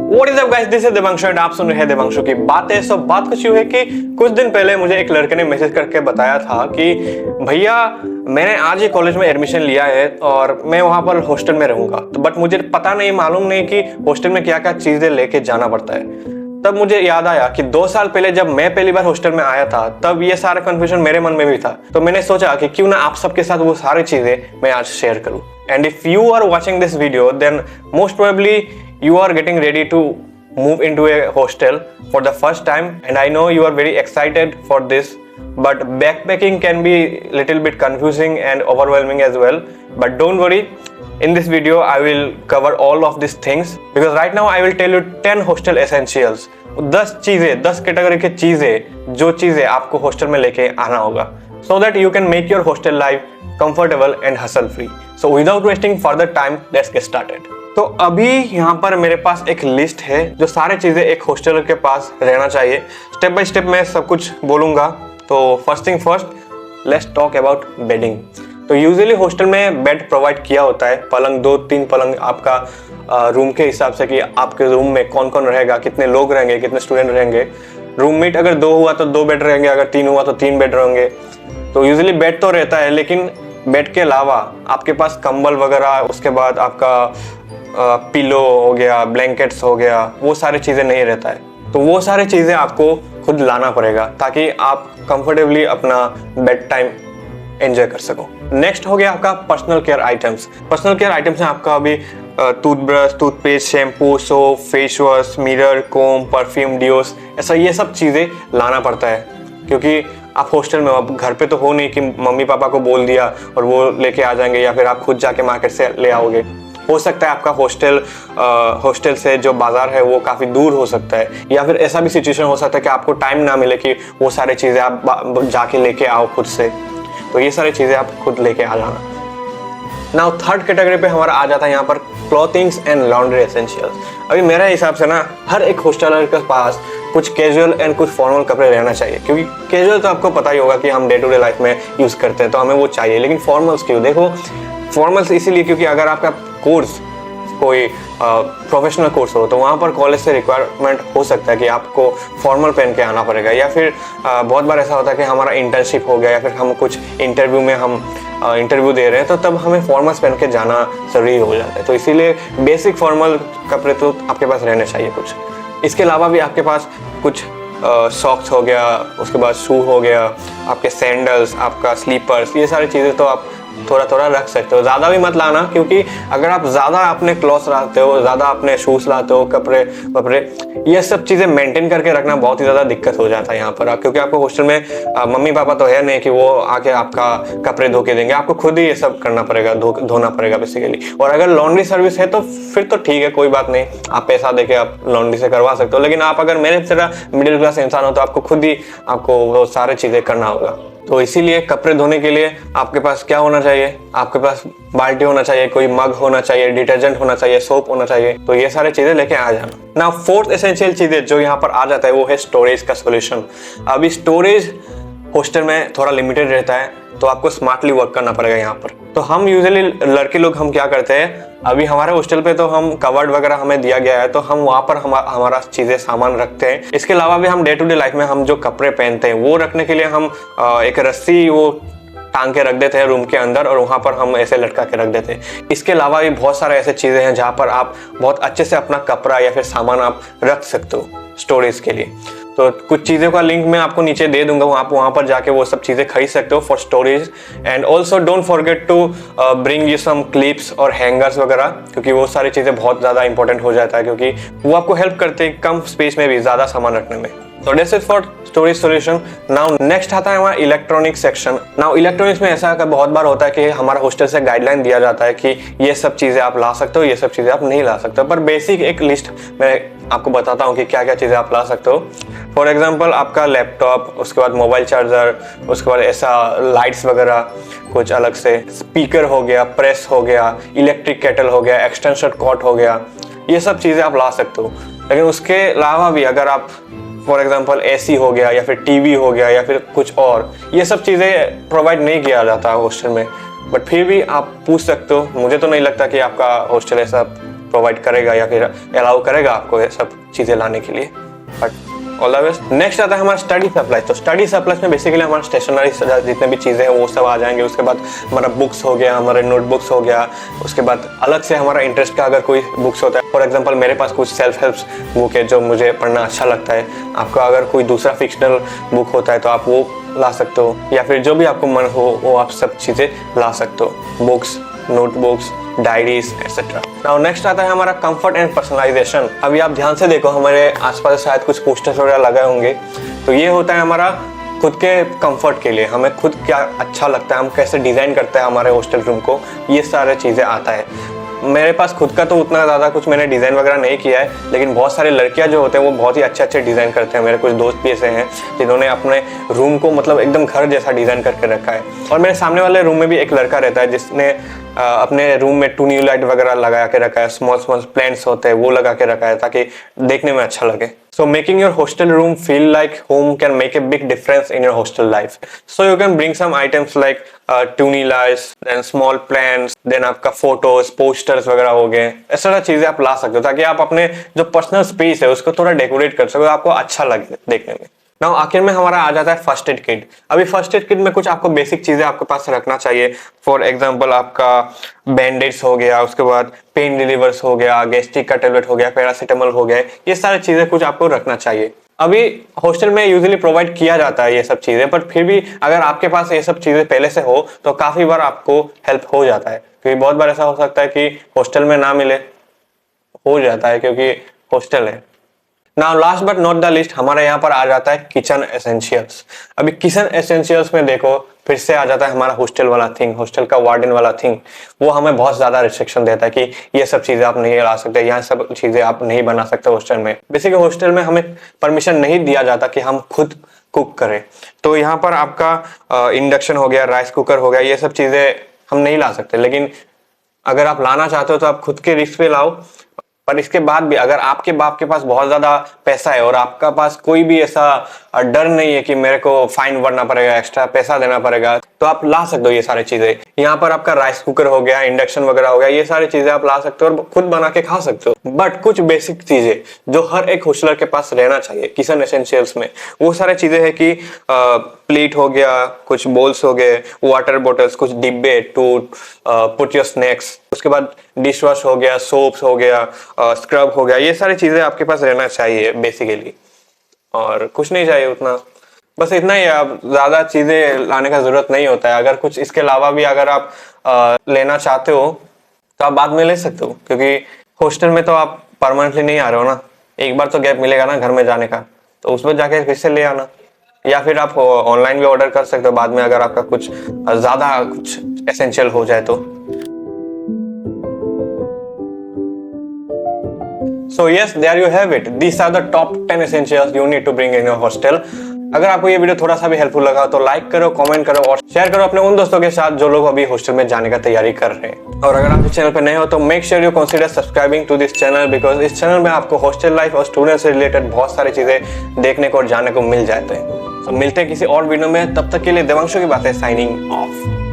What is up guys, this is Devanshu and आप सुन रहे हैं देवांशु की बातें। सो बात कुछ यूं है कि कुछ दिन पहले मुझे एक लड़के ने मैसेज करके बताया था कि भैया मैंने आज ही कॉलेज में एडमिशन लिया है और मैं वहां पर हॉस्टल में रहूंगा, तो बट मुझे पता नहीं, मालूम नहीं कि हॉस्टल में क्या क्या चीजें लेके जाना पड़ता है। तब मुझे याद आया कि 2 साल पहले जब मैं पहली बार हॉस्टल में आया था तब ये सारा कंफ्यूजन मेरे मन में भी था। तो मैंने सोचा कि क्यों ना आप सबके साथ वो सारी चीजें मैं आज शेयर करूं। And if you are watching this video then most probably you are getting ready to move into a hostel for the first time, and I know you are very excited for this, but backpacking can be little bit confusing and overwhelming as well. But don't worry, in this video I will cover all of these things because right now I will tell you 10 hostel essentials, 10 चीजें, 10 category की चीजें, जो चीजें आपको hostel में लेके आना होगा so that you can make your hostel life comfortable and hassle free. So without wasting further time, let's get started. तो अभी यहाँ पर मेरे पास एक लिस्ट है जो सारे चीजें एक हॉस्टलर के पास रहना चाहिए। स्टेप बाय स्टेप मैं सब कुछ बोलूंगा। तो first thing first, let's talk about bedding. तो यूजुअली हॉस्टल में बेड प्रोवाइड किया होता है, पलंग 2-3 पलंग आपका रूम के हिसाब से कि आपके रूम में कौन कौन रहेगा, कितने लोग रहेंगे, कितने स्टूडेंट रहेंगे। रूममेट अगर 2 हुआ तो 2 बेड रहेंगे, अगर 3 हुआ तो 3 बेड रहेंगे। तो यूजुअली बेड तो रहता है, लेकिन बेड के अलावा आपके पास कंबल वगैरह, उसके बाद आपका पिलो हो गया, ब्लैंकेट्स हो गया, वो सारी चीज़ें नहीं रहता है। तो वो सारी चीज़ें आपको खुद लाना पड़ेगा ताकि आप कंफर्टेबली अपना बेड टाइम एंजॉय कर सको। नेक्स्ट हो गया आपका personal care items. Personal care items में आपका अभी toothbrush, toothpaste, shampoo, soap, face wash, mirror, comb, perfume, deos, ऐसा ये सब चीज़ें लाना पड़ता है क्योंकि आप हॉस्टल में, आप घर पे तो हो नहीं कि मम्मी पापा को बोल दिया और वो लेके आ जाएंगे, या फिर आप खुद जाके मार्केट से ले आओगे। हो सकता है आपका हॉस्टल से जो बाजार है वो काफ़ी दूर हो सकता है, या फिर ऐसा भी सिचुएशन हो सकता है कि आपको टाइम ना मिले कि वो सारी चीज़ें आप जाके लेके आओ खुद से। तो ये सारी चीज़ें आप खुद लेके आ जाना। नाउ थर्ड कैटेगरी पे हमारा आ जाता है यहाँ पर क्लॉथिंग्स एंड लॉन्ड्री एसेंशियल्स। अभी मेरे हिसाब से ना हर एक हॉस्टलर के पास कुछ कैजुअल एंड कुछ फॉर्मल कपड़े रहना चाहिए, क्योंकि कैजुअल तो आपको पता ही होगा कि हम डे टू डे लाइफ में यूज़ करते हैं तो हमें वो चाहिए। लेकिन फॉर्मल्स क्यों? देखो, फॉर्मल्स इसीलिए क्योंकि अगर आपका कोर्स कोई प्रोफेशनल कोर्स हो तो वहाँ पर कॉलेज से रिक्वायरमेंट हो सकता है कि आपको फॉर्मल पहन के आना पड़ेगा, या फिर बहुत बार ऐसा होता है कि हमारा इंटर्नशिप हो गया या फिर हम कुछ इंटरव्यू में हम इंटरव्यू दे रहे हैं तो तब हमें फॉर्मल्स पहन के जाना ज़रूरी हो जाता है। तो इसीलिए बेसिक फॉर्मल कपड़े तो आपके पास रहने चाहिए कुछ। इसके अलावा भी आपके पास कुछ सॉक्स हो गया, उसके बाद शू हो गया, आपके सैंडल्स, आपका स्लीपर्स, ये सारी चीज़ें तो आप थोड़ा थोड़ा रख सकते हो। ज़्यादा भी मत लाना, क्योंकि अगर आप ज़्यादा अपने क्लॉथ्स लाते हो, ज़्यादा अपने शूज़ लाते हो, कपड़े वपड़े, ये सब चीज़ें मेंटेन करके रखना बहुत ही ज़्यादा दिक्कत हो जाता है यहाँ पर। क्योंकि आपको हॉस्टल में मम्मी पापा तो है नहीं कि वो आके आपका कपड़े धो के देंगे, आपको खुद ही ये सब करना पड़ेगा, धोना पड़ेगा बेसिकली। और अगर लॉन्ड्री सर्विस है तो फिर तो ठीक है, कोई बात नहीं, आप पैसा देके आप लॉन्ड्री से करवा सकते हो। लेकिन आप अगर मेरे तरह मिडिल क्लास इंसान हो तो आपको खुद ही वो सारी चीज़ें करना होगा। तो इसीलिए कपड़े धोने के लिए आपके पास क्या होना चाहिए? आपके पास बाल्टी होना चाहिए, कोई मग होना चाहिए, डिटर्जेंट होना चाहिए, सोप होना चाहिए। तो ये सारे चीजें लेके आ जाना। ना फोर्थ एसेंशियल चीजें जो यहाँ पर आ जाता है वो है स्टोरेज का सोल्यूशन। अभी स्टोरेज हॉस्टल में थोड़ा लिमिटेड रहता है तो आपको स्मार्टली वर्क करना पड़ेगा यहाँ पर। तो हम यूजुअली लड़के लोग हम क्या करते हैं, अभी हमारे हॉस्टल पे तो हम कवर्ड वगैरह हमें दिया गया है तो हम वहाँ पर हमारा चीज़ें सामान रखते हैं। इसके अलावा भी हम डे टू डे लाइफ में हम जो कपड़े पहनते हैं वो रखने के लिए हम एक रस्सी वो टांग के रख देते हैं रूम के अंदर और वहाँ पर हम ऐसे लटका के रख देते हैं। इसके अलावा भी बहुत सारे ऐसे चीज़ें हैं जहाँ पर आप बहुत अच्छे से अपना कपड़ा या फिर सामान आप रख सकते हो स्टोरेज के लिए। तो कुछ चीज़ों का लिंक मैं आपको नीचे दे दूंगा, आप वहाँ पर जाके वो सब चीज़ें खरीद सकते हो for storage. And also don't forget to bring you some clips और हैंगर्स वगैरह, क्योंकि वो सारी चीज़ें बहुत ज़्यादा इंपॉर्टेंट हो जाता है, क्योंकि वो आपको हेल्प करते हैं कम स्पेस में भी ज़्यादा सामान रखने में। तो that's it for storage solution. Now next आता है हमारा इलेक्ट्रॉनिक सेक्शन। नाउ इलेक्ट्रॉनिक्स में ऐसा बहुत बार होता है कि हमारा हॉस्टल से गाइडलाइन दिया जाता है कि ये सब चीज़ें आप ला सकते हो, ये सब चीज़ें आप नहीं ला सकते हो। पर बेसिक एक लिस्ट मैं आपको बताता हूँ कि क्या क्या चीज़ें आप ला सकते हो। फॉर एग्जाम्पल आपका लैपटॉप, उसके बाद मोबाइल चार्जर, उसके बाद ऐसा लाइट्स वगैरह कुछ अलग से, स्पीकर हो गया, प्रेस हो गया, इलेक्ट्रिक केटल हो गया, एक्सटेंशन कॉर्ड हो गया, ये सब चीज़ें आप ला सकते हो। लेकिन उसके अलावा भी अगर आप फॉर एग्जाम्पल एसी हो गया या फिर टीवी हो गया या फिर कुछ और, ये सब चीज़ें प्रोवाइड नहीं किया जाता है हॉस्टल में, बट फिर भी आप पूछ सकते हो। मुझे तो नहीं लगता कि आपका हॉस्टल ऐसा प्रोवाइड करेगा या फिर अलाउ करेगा आपको ये सब चीज़ें लाने के लिए। But all the best. Next आता है हमारा स्टडी सप्लाई। तो स्टडी सप्लाई में बेसिकली हमारा स्टेशनरी जितने भी चीज़ें हैं वो सब आ जाएंगे। उसके बाद हमारा बुक्स हो गया, हमारे नोटबुक्स हो गया, उसके बाद अलग से हमारा इंटरेस्ट का अगर कोई बुक्स होता है, फॉर एग्जांपल मेरे पास कुछ सेल्फ हेल्प बुक है जो मुझे पढ़ना अच्छा लगता है। आपका अगर कोई दूसरा फिक्शनल बुक होता है तो आप वो ला सकते हो, या फिर जो भी आपको मन हो वो आप सब चीज़ें ला सकते हो, books, notebooks, diaries etcetera. Now next आता है हमारा कंफर्ट एंड पर्सनलाइजेशन। अभी आप ध्यान से देखो, हमारे आसपास शायद कुछ पोस्टर्स वगैरह लगाए होंगे, तो ये होता है हमारा खुद के कंफर्ट के लिए, हमें खुद क्या अच्छा लगता है, हम कैसे डिज़ाइन करते हैं हमारे हॉस्टल रूम को, ये सारे चीज़ें आता है। मेरे पास खुद का तो उतना ज़्यादा कुछ मैंने डिज़ाइन वगैरह नहीं किया है, लेकिन बहुत सारी लड़कियां जो होते हैं वो बहुत ही अच्छे अच्छे डिज़ाइन करते हैं। मेरे कुछ दोस्त भी ऐसे हैं जिन्होंने अपने रूम को मतलब एकदम घर जैसा डिज़ाइन करके रखा है। और मेरे सामने वाले रूम में भी एक लड़का रहता है जिसने अपने रूम में ट्यूनी लाइट वगैरह लगा के रखा है, स्मॉल स्मॉल प्लांट्स होते हैं वो लगा के रखा है ताकि देखने में अच्छा लगे। So making your hostel room feel like home can make a big difference in your hostel life. So you can bring some items like tuny lights, then small plants, then आपका photos, posters वगैरह हो गए, इस तरह चीजें आप ला सकते हो ताकि आप अपने जो पर्सनल स्पेस है उसको थोड़ा डेकोरेट कर सको, आपको अच्छा लगे देखने में। नाउ आखिर में हमारा आ जाता है फर्स्ट एड किट। अभी फर्स्ट एड किट में कुछ आपको बेसिक चीजें आपके पास रखना चाहिए। फॉर एग्जांपल आपका बैंडेड्स हो गया, उसके बाद पेन रिलीवर्स हो गया, गैस्ट्रिक का टेबलेट हो गया, पैरासीटामोल हो गया, ये सारी चीजें कुछ आपको रखना चाहिए। अभी हॉस्टल में यूजुअली प्रोवाइड किया जाता है ये सब चीजें, बट फिर भी अगर आपके पास ये सब चीजें पहले से हो तो काफी बार आपको हेल्प हो जाता है, क्योंकि बहुत बार ऐसा हो सकता है कि हॉस्टल में ना मिले, हो जाता है क्योंकि हॉस्टल है। Now last but not the list हमारे यहाँ पर आ जाता है किचन एसेंशियल्स। अभी किचन एसेंशियल्स में देखो फिर से आ जाता है हमारा हॉस्टल वाला थिंग, हॉस्टल का वार्डन वाला थिंग। वो हमें बहुत ज्यादा रिस्ट्रिक्शन देता है कि ये सब चीजें आप नहीं ला सकते, यहाँ सब चीजें आप नहीं बना सकते हॉस्टल में। बेसिकली हॉस्टल में हमें परमिशन नहीं दिया जाता कि हम खुद कुक करें। तो यहाँ पर आपका इंडक्शन हो गया, राइस कुकर हो गया, ये सब चीजें हम नहीं ला सकते। लेकिन अगर आप लाना चाहते हो तो आप खुद के रिस्क पे लाओ। पर इसके बाद भी अगर आपके बाप के पास बहुत ज्यादा पैसा है और आपका पास कोई भी ऐसा डर नहीं है कि मेरे को फाइन भरना पड़ेगा, एक्स्ट्रा पैसा देना पड़ेगा, तो आप ला सकते हो ये सारी चीजें। यहाँ पर आपका राइस कुकर हो गया, इंडक्शन वगैरह हो गया, ये सारी चीजें आप ला सकते हो और खुद बना के खा सकते हो। बट कुछ बेसिक चीजें जो हर एक हॉस्टलर के पास रहना चाहिए किचन एसेंशियल्स में, वो सारी चीजें है कि प्लेट हो गया, कुछ बोल्स हो गए, वाटर बॉटल्स, कुछ डिब्बे टू पुट योर स्नैक्स, उसके बाद डिश वॉश हो गया, सोप्स हो गया, स्क्रब हो गया, ये सारी चीजें आपके पास रहना चाहिए बेसिकली। और कुछ नहीं चाहिए उतना, बस इतना ही। आप ज्यादा चीजें लाने का जरूरत नहीं होता है। अगर कुछ इसके अलावा भी अगर आप लेना चाहते हो तो आप बाद में ले सकते हो, क्योंकि हॉस्टल में तो आप परमानेंटली नहीं आ रहे हो ना, एक बार तो गैप मिलेगा ना घर में जाने का, तो उसमें जाके फिर से ले आना, या फिर आप ऑनलाइन भी ऑर्डर कर सकते हो बाद में अगर आपका कुछ ज्यादा कुछ एसेंशियल हो जाए तो। So yes, there you have it. These are the top 10 essentials you need to bring in your hostel. अगर आपको ये वीडियो थोड़ा सा भी हेल्पफुल लगा तो लाइक करो, कमेंट करो और शेयर करो अपने उन दोस्तों के साथ जो लोग अभी हॉस्टल में जाने का तैयारी कर रहे हैं। और अगर आप इस चैनल पर नए हो तो make sure you consider subscribing to this channel, because इस चैनल में आपको हॉस्टल लाइफ और स्टूडेंट से रिलेटेड बहुत सारी चीजें देखने को और जानने को मिल जाते हैं। तो मिलते हैं किसी और वीडियो में, तब तक के लिए देवांशु की बातें साइनिंग ऑफ।